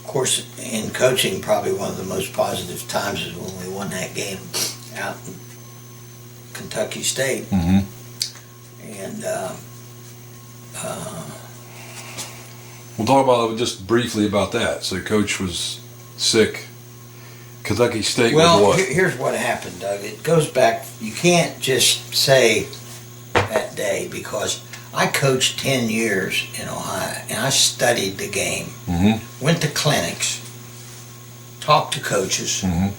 Of course, in coaching, probably one of the most positive times is when we won that game out in Kentucky State. Mm-hmm. And We'll talk about just briefly about that. So Coach was sick. Kentucky State was what? Here's what happened, Doug. It goes back, you can't just say that day, because I coached 10 years in Ohio, and I studied the game, Mm-hmm. went to clinics, talked to coaches. Mm-hmm.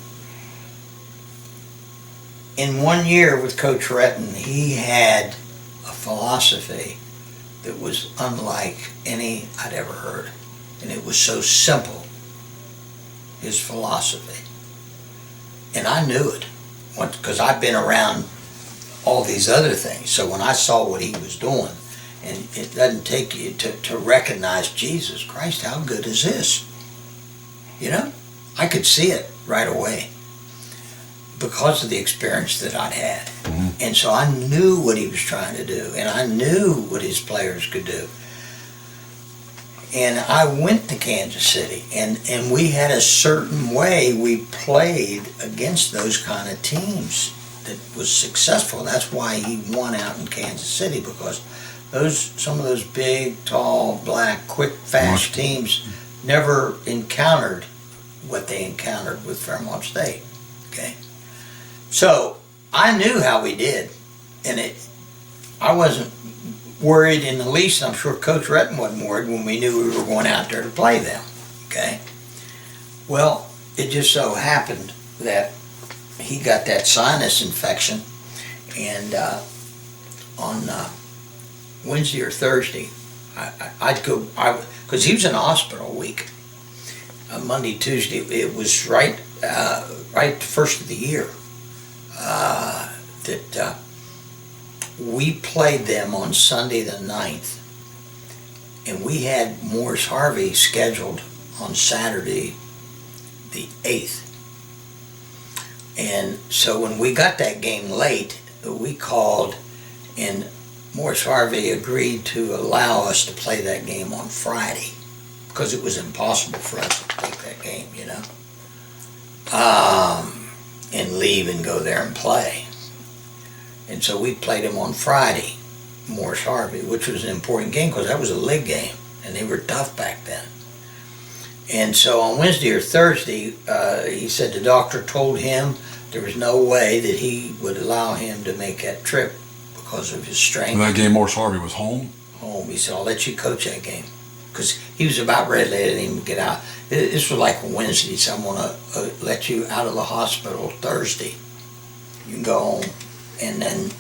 In 1 year with Coach Retton, he had a philosophy that was unlike any I'd ever heard. And it was so simple, his philosophy. And I knew it, because I've been around all these other things. So when I saw what he was doing, and it doesn't take you to recognize, Jesus Christ, how good is this? You know, I could see it right away because of the experience that I'd had. Mm-hmm. And so I knew what he was trying to do, and I knew what his players could do. And I went to Kansas City, and we had a certain way we played against those kind of teams that was successful. That's why he won out in Kansas City, because some of those big, tall, black, quick, fast teams never encountered what they encountered with Fairmont State. Okay, so I knew how we did, and I wasn't worried in the least. I'm sure Coach Retton wasn't worried when we knew we were going out there to play them. Okay, well, it just so happened that he got that sinus infection, and on Wednesday or Thursday, I'd go, because he was in the hospital a week. Monday, Tuesday, it was right the first of the year that we played them on Sunday the 9th, and we had Morris Harvey scheduled on Saturday the 8th. And so when we got that game late, we called, and Morris Harvey agreed to allow us to play that game on Friday, because it was impossible for us to take that game, you know, and leave and go there and play. And so we played him on Friday, Morris Harvey, which was an important game because that was a league game, and they were tough back then. And so on Wednesday or Thursday, he said the doctor told him there was no way that he would allow him to make that trip because of his strength. And that game, Morris Harvey was home? Home. He said, I'll let you coach that game. Because he was about ready to let him get out. This was like Wednesday. He said, I'm going to let you out of the hospital Thursday. You can go home and then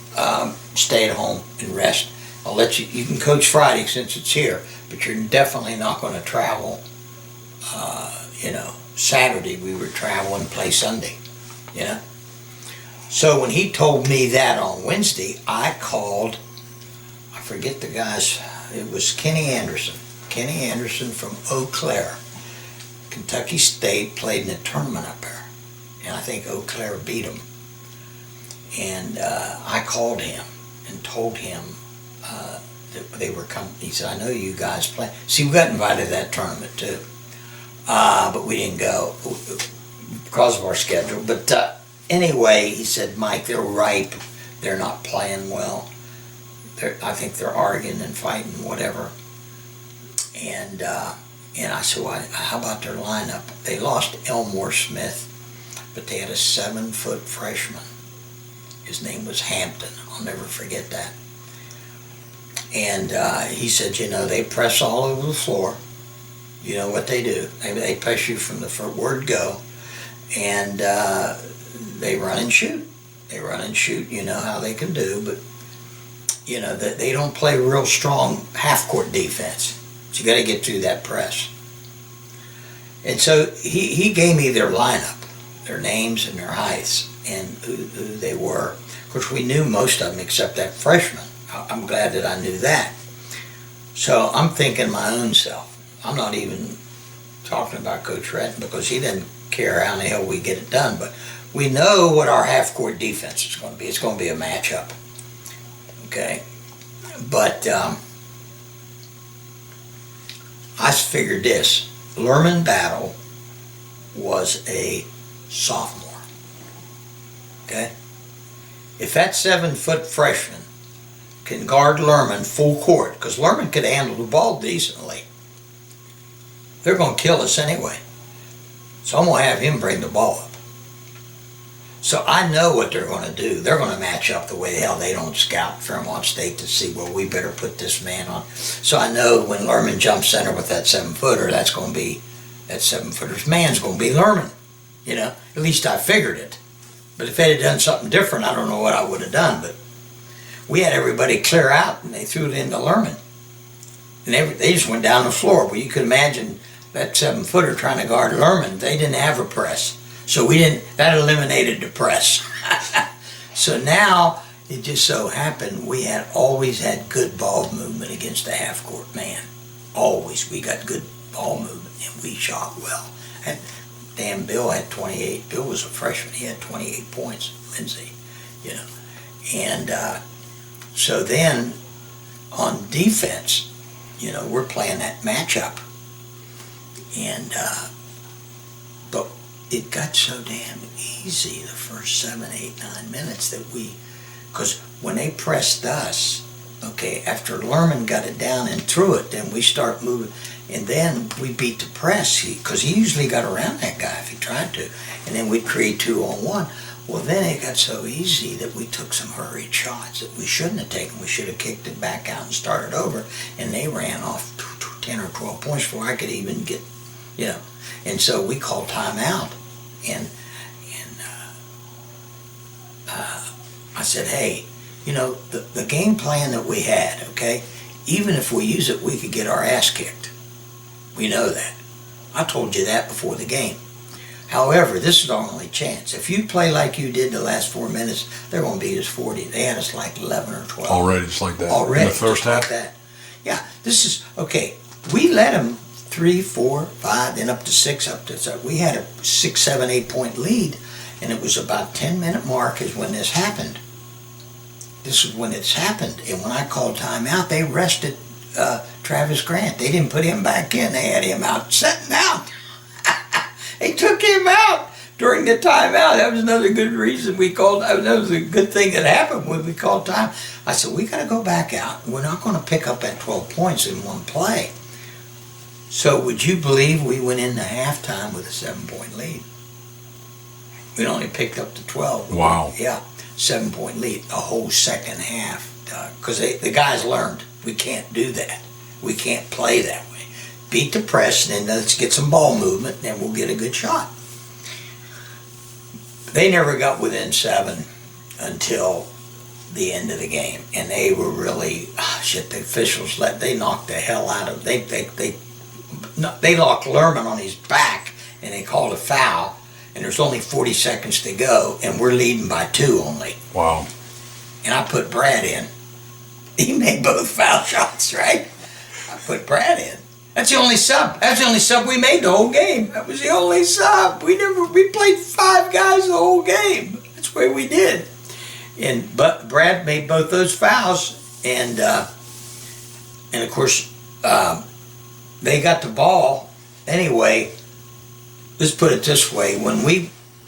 stay at home and rest. I'll let you can coach Friday since it's here, but you're definitely not going to travel. Saturday we would travel and play Sunday, you know. So when he told me that on Wednesday, I called, I forget the guy's, it was Kenny Anderson from Eau Claire. Kentucky State played in a tournament up there, and I think Eau Claire beat them. And I called him and told him that they were coming. He said, I know you guys play. See, we got invited to that tournament too, but we didn't go because of our schedule. But anyway, he said, Mike, they're ripe. They're not playing well. I think they're arguing and fighting, whatever. And I said, well, how about their lineup? They lost Elmore Smith, but they had a 7-foot freshman. His name was Hampton. I'll never forget that. And he said, they press all over the floor. You know what they do. They press you from the word go. And they run and shoot. You know how they can do, but, they don't play real strong half-court defense. So you got to get through that press. And so he gave me their lineup, their names and their heights, and who they were. Of course, we knew most of them except that freshman. I'm glad that I knew that. So I'm thinking my own self. I'm not even talking about Coach Retton because he doesn't care how in the hell we get it done, but we know what our half-court defense is going to be. It's going to be a matchup. Okay? But I figured this. Lerman Battle was a sophomore. Okay? If that 7-foot freshman can guard Lerman full court, because Lerman could handle the ball decently, they're going to kill us anyway. So I'm going to have him bring the ball up. So I know what they're going to do. They're going to match up the way the hell they don't scout Fairmont State to see, well, we better put this man on. So I know when Lerman jumps center with that 7-footer, that's going to be, that 7-footer's man's going to be Lerman. You know, at least I figured it. But if they had done something different, I don't know what I would have done. But we had everybody clear out, and they threw it into Lerman. And they just went down the floor. Well, you could imagine that 7-footer trying to guard Lerman. They didn't have a press. So that eliminated the press. So now, it just so happened we had always had good ball movement against a half-court man. Always. We got good ball movement, and we shot well. And damn, Bill had 28. Bill was a freshman. He had 28 points, Lindsey, you know. And so then, on defense, you know, we're playing that matchup. And, but it got so damn easy the first 7, 8, 9 minutes that because when they pressed us, okay, after Lerman got it down and threw it, then we start moving, and then we beat the press, because he usually got around that guy if he tried to, and then we'd create 2-on-1. Well, then it got so easy that we took some hurried shots that we shouldn't have taken. We should have kicked it back out and started over, and they ran off 10 or 12 points before I could even get, you know. And so we called timeout, and I said, hey, you know, the game plan that we had, okay, even if we use it, we could get our ass kicked. We know that. I told you that before the game. However, this is our only chance. If you play like you did the last 4 minutes, they're going to beat us 40. They had us like 11 or 12. Already, just like that. Already, in the first half. Like that. Yeah, this is okay. We let them 3, 4, 5, then up to 6, up to 7. We had a 6, 7, 8 point lead, and it was about 10-minute mark is when this happened. This is when it's happened, and when I called timeout, they rested Travis Grant. They didn't put him back in. They had him out, sitting out. They took him out during the timeout. That was another good reason we called. That was a good thing that happened when we called time. I said, we got to go back out. We're not going to pick up that 12 points in one play. So would you believe we went into halftime with a 7-point lead? We only picked up the 12. Wow. Yeah, 7-point lead, the whole second half. Because the guys learned, we can't do that. We can't play that way. Beat the press, and then let's get some ball movement, and then we'll get a good shot. They never got within 7 until the end of the game, and they were really, the officials they knocked the hell out of, they locked Lerman on his back, and they called a foul, and there's only 40 seconds to go, and we're leading by 2 only. Wow. And I put Brad in. He made both foul shots, right? I put Brad in. That's the only sub. That's the only sub we made the whole game. That was the only sub. We played 5 guys the whole game. That's what we did. But Brad made both those fouls, and of course they got the ball anyway. Let's put it this way: when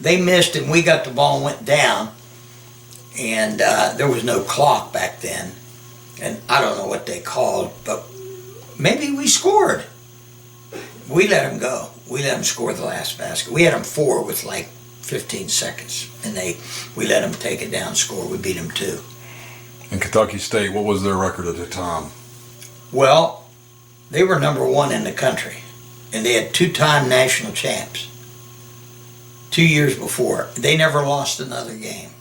they missed and we got the ball and went down, and there was no clock back then, and I don't know what they called, but maybe we scored. We let them go. We let them score the last basket. We had them 4 with like 15 seconds, and we let them take it down, score. We beat them 2. And Kentucky State, what was their record at the time? Well, they were number 1 in the country, and they had 2-time national champs. 2 years before, they never lost another game.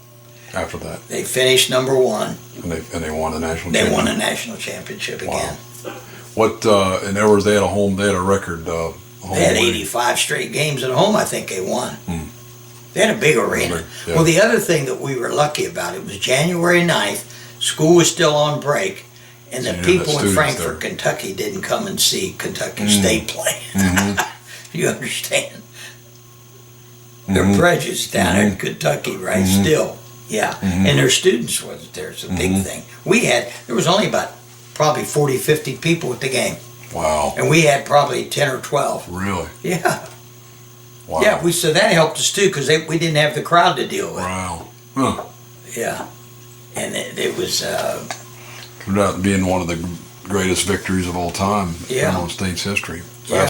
After that, they finished number 1, and they won the national. They won a national championship again. Wow. What in other words, they had a record. Home they had winning. 85 straight games at home. I think they won. They had a big arena. Yeah. Well, the other thing that we were lucky about, it was January 9th. School was still on break, and the people in Frankfort, Kentucky, didn't come and see Kentucky State play. You understand? They're prejudiced down in Kentucky, right? Still, yeah. And their students wasn't there. It's a big thing. There was only about probably 40, 50 people at the game. Wow. And we had probably 10 or 12. Really? Yeah. Wow. Yeah, so that helped us too, because we didn't have the crowd to deal with. Wow. Huh. Yeah. And it was, Turned out being one of the greatest victories of all time in Yeah. Fairmont State's history.